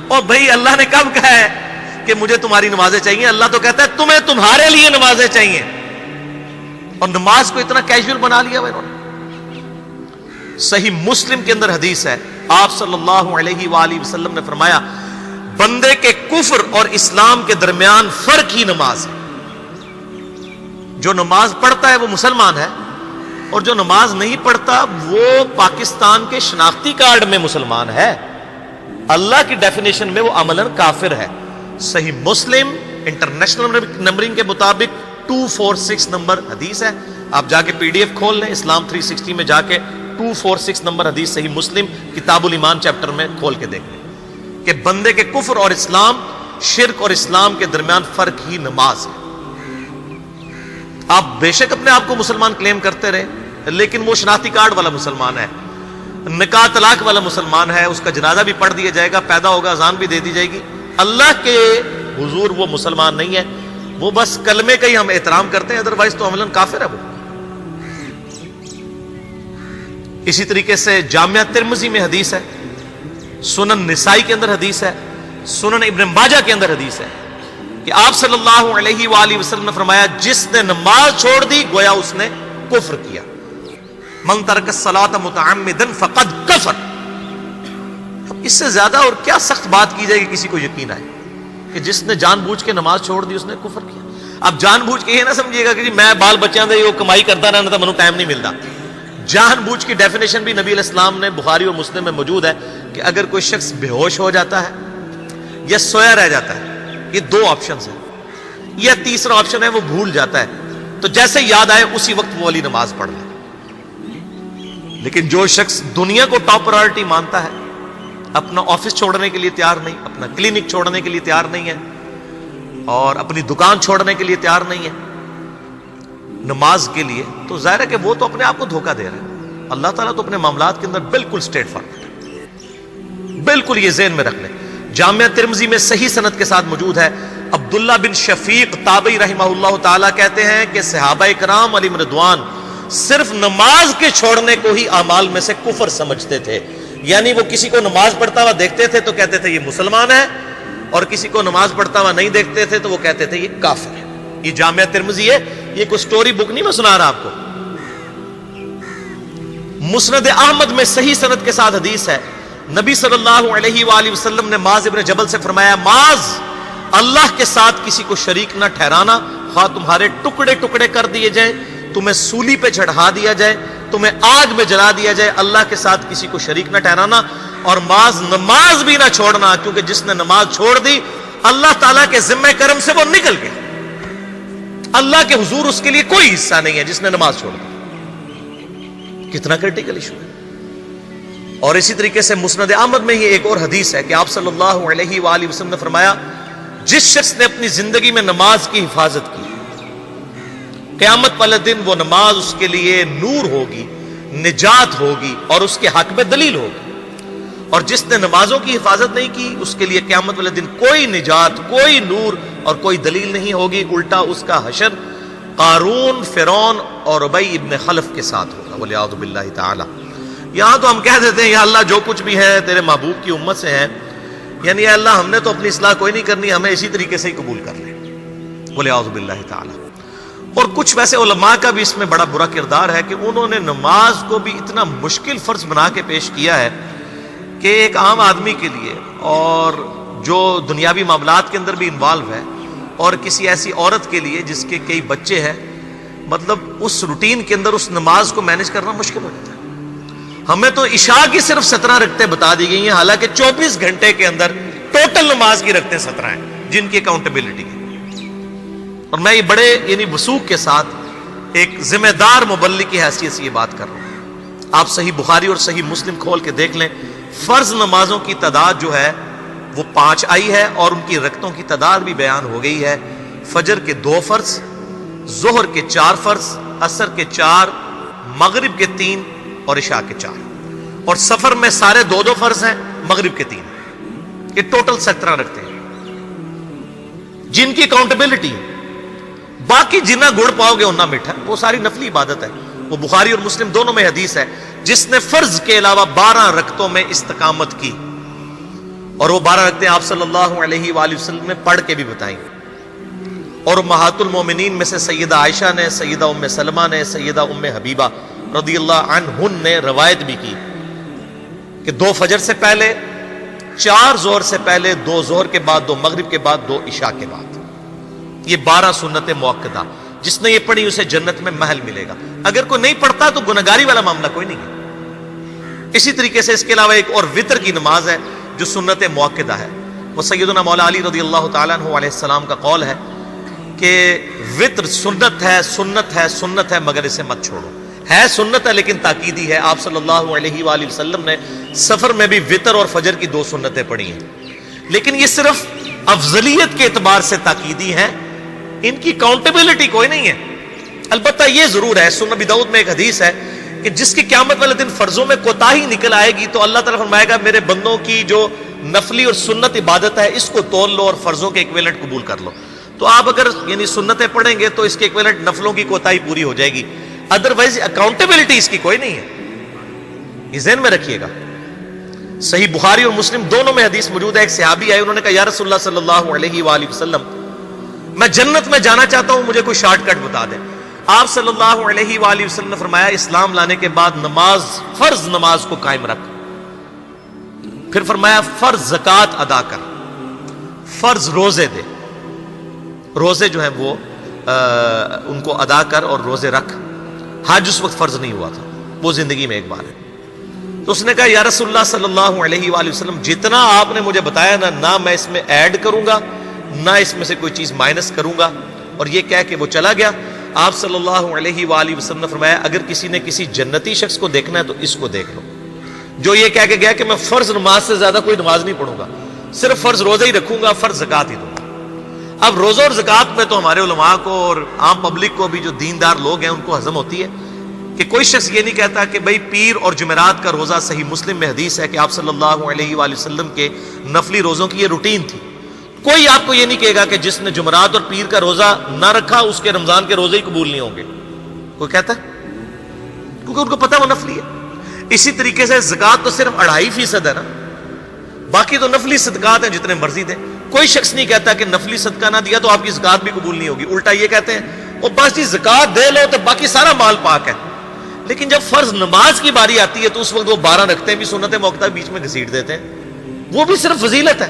اور بھائی اللہ نے کب کہا ہے کہ مجھے تمہاری نمازیں چاہیے؟ اللہ تو کہتا ہے تمہیں تمہارے لیے نمازیں چاہیے، اور نماز کو اتنا کیجول بنا لیا انہوں نے۔ صحیح مسلم کے اندر حدیث ہے، آپ صلی اللہ علیہ وآلہ وسلم نے فرمایا بندے کے کفر اور اسلام کے درمیان فرق ہی نماز ہے۔ جو نماز پڑھتا ہے وہ مسلمان ہے، اور جو نماز نہیں پڑھتا وہ پاکستان کے شناختی کارڈ میں مسلمان ہے، اللہ کی ڈیفینیشن میں وہ عملاً کافر ہے۔ صحیح مسلم انٹرنیشنل نمبرنگ کے مطابق 246 نمبر حدیث ہے، آپ جا کے پی ڈی ایف کھول لیں، اسلام 360 میں جا کے 246 نمبر حدیث صحیح مسلم کتاب الایمان چیپٹر میں کھول کے دیکھ لیں کہ بندے کے کفر اور اسلام، شرک اور اسلام کے درمیان فرق ہی نماز ہے۔ آپ بے شک اپنے آپ کو مسلمان کلیم کرتے رہے، لیکن وہ شناختی کارڈ والا مسلمان ہے، نکاح طلاق والا مسلمان ہے، اس کا جنازہ بھی پڑھ دیا جائے گا، پیدا ہوگا اذان بھی دے دی جائے گی، اللہ کے حضور وہ مسلمان نہیں ہے، وہ بس کلمے کا ہی ہم احترام کرتے ہیں، ادروائز تو عملاً کافر ہے وہ۔ اسی طریقے سے جامعہ ترمذی میں حدیث ہے، سنن نسائی کے اندر حدیث ہے، سنن ابن ماجہ کے اندر حدیث ہے کہ آپ صلی اللہ علیہ وآلہ وسلم نے فرمایا جس نے نماز چھوڑ دی گویا اس نے کفر کیا، من ترک الصلاۃ متعمدا فقد کفر۔ اب اس سے زیادہ اور کیا سخت بات کی جائے کہ کسی کو یقین آئے کہ جس نے جان بوجھ کے نماز چھوڑ دی اس نے کفر کیا۔ اب جان بوجھ کے یہ نہ سمجھیے گا کہ جی میں بال بچیاں دے وہ کمائی کرتا رہنا تھا منو ٹائم نہیں ملتا۔ جان بوجھ کی ڈیفینیشن بھی نبی علیہ السلام نے بخاری اور مسلم میں موجود ہے کہ اگر کوئی شخص بے ہوش ہو جاتا ہے یا سویا رہ جاتا ہے، یہ دو آپشنز ہیں، یا تیسرا آپشن ہے وہ بھول جاتا ہے، تو جیسے یاد آئے اسی وقت وہ والی نماز پڑھ لے۔ لیکن جو شخص دنیا کو ٹاپ پرائورٹی مانتا ہے، اپنا آفس چھوڑنے کے لیے تیار نہیں، اپنا کلینک چھوڑنے کے لیے تیار نہیں ہے، اور اپنی دکان چھوڑنے کے لیے تیار نہیں ہے نماز کے لیے، تو ظاہر ہے کہ وہ تو اپنے آپ کو دھوکہ دے رہا ہے۔ اللہ تعالیٰ تو اپنے معاملات کے اندر بالکل اسٹریٹ فارورڈ ہے، بالکل یہ ذہن میں رکھ لیں۔ جامعہ ترمذی میں صحیح سند کے ساتھ موجود ہے، عبداللہ بن شفیق تابعی رحمہ اللہ تعالیٰ کہتے ہیں کہ صحابہ کرام علیہم رضوان صرف نماز کے چھوڑنے کو ہی اعمال میں سے کفر سمجھتے تھے، یعنی وہ کسی کو نماز پڑھتا ہوا دیکھتے تھے تو کہتے تھے یہ مسلمان ہے، اور کسی کو نماز پڑھتا ہوا نہیں دیکھتے تھے تو وہ کہتے تھے یہ کافر ہے۔ یہ جامعہ ترمذی ہے، یہ کوئی سٹوری بک نہیں میں سنا رہا آپ کو۔ مسند احمد میں صحیح سند کے ساتھ حدیث ہے، نبی صلی اللہ علیہ وآلہ وسلم نے معاذ ابن جبل سے فرمایا معاذ اللہ کے ساتھ کسی کو شریک نہ ٹھہرانا، خواہ تمہارے ٹکڑے ٹکڑے کر دیے جائیں، تمہیں سولی پہ چڑھا دیا جائے، تمہیں آگ میں جلا دیا جائے، اللہ کے ساتھ کسی کو شریک نہ ٹھہرانا، اور معاذ نماز بھی نہ چھوڑنا، کیونکہ جس نے نماز چھوڑ دی اللہ تعالیٰ کے ذمہ کرم سے وہ نکل گیا، اللہ کے حضور اس کے لیے کوئی حصہ نہیں ہے جس نے نماز چھوڑ دی۔ کتنا کریٹیکل ایشو ہے۔ اور اسی طریقے سے مسند احمد میں ہی ایک اور حدیث ہے کہ آپ صلی اللہ علیہ وآلہ وسلم نے فرمایا جس شخص نے اپنی زندگی میں نماز کی حفاظت کی، قیامت والے دن وہ نماز اس کے لیے نور ہوگی، نجات ہوگی، اور اس کے حق میں دلیل ہوگی، اور جس نے نمازوں کی حفاظت نہیں کی اس کے لیے قیامت والے دن کوئی نجات، کوئی نور اور کوئی دلیل نہیں ہوگی، الٹا اس کا حشر قارون، فرعون اور ابی ابن خلف کے ساتھ ہوگا، والعیاذ باللہ تعالی۔ یہاں تو ہم کہہ دیتے ہیں یا اللہ جو کچھ بھی ہے تیرے محبوب کی امت سے ہے، یعنی اے اللہ ہم نے تو اپنی اصلاح کوئی نہیں کرنی، ہمیں اسی طریقے سے ہی قبول کر لیں، والعیاذ باللہ تعالی۔ اور کچھ ویسے علماء کا بھی اس میں بڑا برا کردار ہے کہ انہوں نے نماز کو بھی اتنا مشکل فرض بنا کے پیش کیا ہے کہ ایک عام آدمی کے لیے، اور جو دنیاوی معاملات کے اندر بھی انوالو ہے، اور کسی ایسی عورت کے لیے جس کے کئی بچے ہیں، مطلب اس روٹین کے اندر اس نماز کو مینج کرنا مشکل ہو جاتا ہے۔ ہمیں تو عشاء کی صرف 17 رکعتیں بتا دی گئی ہیں، حالانکہ 24 گھنٹے کے اندر ٹوٹل نماز کی رکعتیں 17 ہیں جن کی اکاؤنٹیبلٹی ہے۔ اور میں یہ بڑے یعنی وثوق کے ساتھ ایک ذمہ دار مبلغ کی حیثیت سے یہ بات کر رہا ہوں۔ آپ صحیح بخاری اور صحیح مسلم کھول کے دیکھ لیں، فرض نمازوں کی تعداد جو ہے وہ 5 آئی ہے، اور ان کی رکعتوں کی تعداد بھی بیان ہو گئی ہے۔ فجر کے 2 فرض، ظہر کے 4 فرض، عصر کے 4، مغرب کے 3 اور عشاء کے 4، اور سفر میں سارے 2 فرض ہیں، مغرب کے 3، یہ ٹوٹل 17 رکھتے ہیں جن کی اکاؤنٹیبلٹی۔ باقی جنہ گڑ پاؤ گے انہ میٹھا، وہ ساری نفلی عبادت ہے، وہ بخاری اور مسلم دونوں میں حدیث ہے، جس نے فرض کے علاوہ 12 رکعتوں میں استقامت کی اور وہ 12 رکعتیں آپ صلی اللہ علیہ وآلہ وسلم نے پڑھ کے بھی بتائیں. اور امہات المومنین میں سے سیدہ عائشہ نے، سیدہ ام سلمہ نے، سیدہ ام حبیبہ رضی اللہ عنہن نے روایت بھی کی کہ 2 فجر سے پہلے، 4 ظہر سے پہلے، 2 ظہر کے بعد، 2 مغرب کے بعد، 2 عشاء کے بعد. یہ 12 سنت مؤکدہ، جس نے یہ پڑھی اسے جنت میں محل ملے گا. اگر کوئی نہیں پڑھتا تو گناہگاری والا معاملہ کوئی نہیں ہے. اسی طریقے سے اس کے علاوہ ایک اور وطر کی نماز ہے جو سنت مؤکدہ ہے. وہ سیدنا مولا علی رضی اللہ تعالیٰ عنہ علیہ السلام کا قول ہے کہ وطر سنت ہے، سنت ہے، سنت ہے، مگر اسے مت چھوڑو. ہے سنت ہے لیکن تاکیدی ہے. آپ صلی اللہ علیہ وآلہ وسلم نے سفر میں بھی وطر اور فجر کی 2 سنتیں پڑھی ہیں، لیکن یہ صرف افضلیت کے اعتبار سے تاکیدی ہیں، ان کی کاؤنٹیبلٹی کوئی نہیں ہے. البتہ یہ ضرور ہے، سنن ابی داؤد میں ایک حدیث ہے کہ جس کی قیامت والے دن فرضوں میں کوتاہی نکل آئے گی تو اللہ تعالیٰ فرمائے گا میرے بندوں کی جو نفلی اور سنت عبادت ہے اس کو تول لو اور فرضوں کے ایکویلنٹ قبول کر لو. تو آپ اگر یعنی سنتیں پڑھیں گے تو اس کے ایکویلنٹ نفلوں کی کوتاہی پوری ہو جائے گی، ادروائز اکاؤنٹیبلٹی اس کی کوئی نہیں ہے. یہ ذہن میں رکھیے گا. صحیح بخاری اور مسلم دونوں میں حدیث موجود ہے. ایک صحابی آئے، انہوں نے کہا یا رسول اللہ صلی اللہ علیہ وآلہ وسلم میں جنت میں جانا چاہتا ہوں، مجھے کوئی شارٹ کٹ بتا دیں. آپ صلی اللہ علیہ وآلہ وسلم نے فرمایا اسلام لانے کے بعد نماز، فرض نماز کو قائم رکھ. پھر فرمایا فرض زکوٰۃ ادا کر، فرض روزے دے، روزے جو ہیں وہ ان کو ادا کر اور روزے رکھ. حج اس وقت فرض نہیں ہوا تھا، وہ زندگی میں ایک بار ہے. تو اس نے کہا یا رسول اللہ صلی اللہ علیہ وآلہ وسلم جتنا آپ نے مجھے بتایا نہ میں اس میں ایڈ کروں گا نہ اس میں سے کوئی چیز مائنس کروں گا. اور یہ کہہ کے وہ چلا گیا. آپ صلی اللہ علیہ وآلہ وسلم نے فرمایا اگر کسی نے کسی جنتی شخص کو دیکھنا ہے تو اس کو دیکھ لو جو یہ کہہ کے گیا کہ میں فرض نماز سے زیادہ کوئی نماز نہیں پڑھوں گا، صرف فرض روزہ ہی رکھوں گا، فرض زکوٰۃ ہی دوں گا. اب روزہ اور زکوٰۃ میں تو ہمارے علماء کو اور عام پبلک کو بھی جو دیندار لوگ ہیں ان کو ہضم ہوتی ہے کہ کوئی شخص یہ نہیں کہتا کہ بھئی پیر اور جمعرات کا روزہ. صحیح مسلم میں حدیث ہے کہ آپ صلی اللہ علیہ وآلہ وسلم کے نفلی روزوں کی یہ روٹین تھی. کوئی آپ کو یہ نہیں کہے گا کہ جس نے جمعرات اور پیر کا روزہ نہ رکھا اس کے رمضان کے روزے ہی قبول نہیں ہوں گے. کوئی کہتا ہے؟ کیونکہ ان کو پتہ وہ نفلی ہے. اسی طریقے سے زکوٰۃ تو صرف 2.5% ہے نا، باقی تو نفلی صدقات ہیں جتنے مرضی دیں. کوئی شخص نہیں کہتا کہ نفلی صدقہ نہ دیا تو آپ کی زکوٰۃ بھی قبول نہیں ہوگی. الٹا یہ کہتے ہیں وہ بس جی زکوٰۃ دے لو تو باقی سارا مال پاک ہے. لیکن جب فرض نماز کی باری آتی ہے تو اس وقت وہ 12 رکھتے ہیں بھی سنت موقع بیچ میں گھسیٹ دیتے ہیں. وہ بھی صرف فضیلت ہے.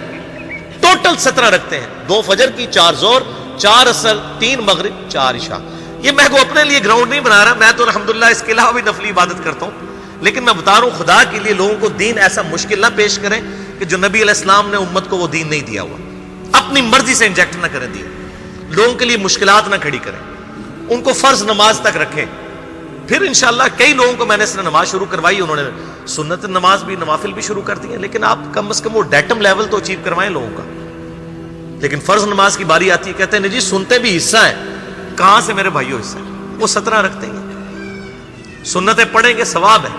ٹوٹل 17 رکھتے ہیں، 2 فجر کی، 4 ظہر، 4 عصر، 3 مغرب، 4 عشاء. یہ میں کو اپنے لیے گراؤنڈ نہیں بنا رہا، میں تو الحمدللہ اس کے علاوہ بھی نفلی عبادت کرتا ہوں. لیکن میں بتا رہا ہوں خدا کے لیے لوگوں کو دین ایسا مشکل نہ پیش کریں کہ جو نبی علیہ السلام نے امت کو وہ دین نہیں دیا ہوا. اپنی مرضی سے انجیکٹ نہ کریں دین، لوگوں کے لیے مشکلات نہ کھڑی کریں. ان کو فرض نماز تک رکھیں. پھر انشاءاللہ کئی لوگوں کو میں نے اس نے نماز شروع کروائی، انہوں نے سنت نماز بھی، نوافل بھی شروع کر دی ہیں. لیکن آپ کم از کم وہ ڈیٹم لیول تو اچیو کروائیں لوگوں کا. لیکن فرض نماز کی باری آتی ہے کہتے ہیں جی سنتے بھی حصہ ہے. کہاں سے میرے بھائیوں حصہ ہے؟ وہ 17 رکھتے ہیں، سنتیں پڑھیں گے ثواب ہے،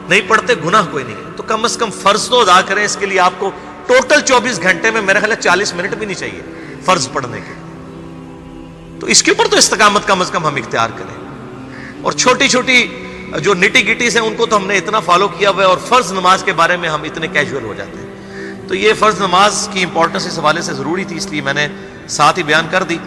نہیں پڑھتے گناہ کوئی نہیں ہے. تو کم از کم فرض تو ادا کریں. اس کے لیے آپ کو ٹوٹل 24 گھنٹے میں میرے خیال ہے 40 منٹ بھی نہیں چاہیے فرض پڑھنے کے. تو اس کے اوپر تو استقامت کم از کم ہم اختیار کریں. اور چھوٹی چھوٹی جو نٹی گٹیز ہیں ان کو تو ہم نے اتنا فالو کیا ہوا ہے، اور فرض نماز کے بارے میں ہم اتنے کیجول ہو جاتے ہیں. تو یہ فرض نماز کی امپورٹنس اس حوالے سے ضروری تھی، اس لیے میں نے ساتھ ہی بیان کر دی.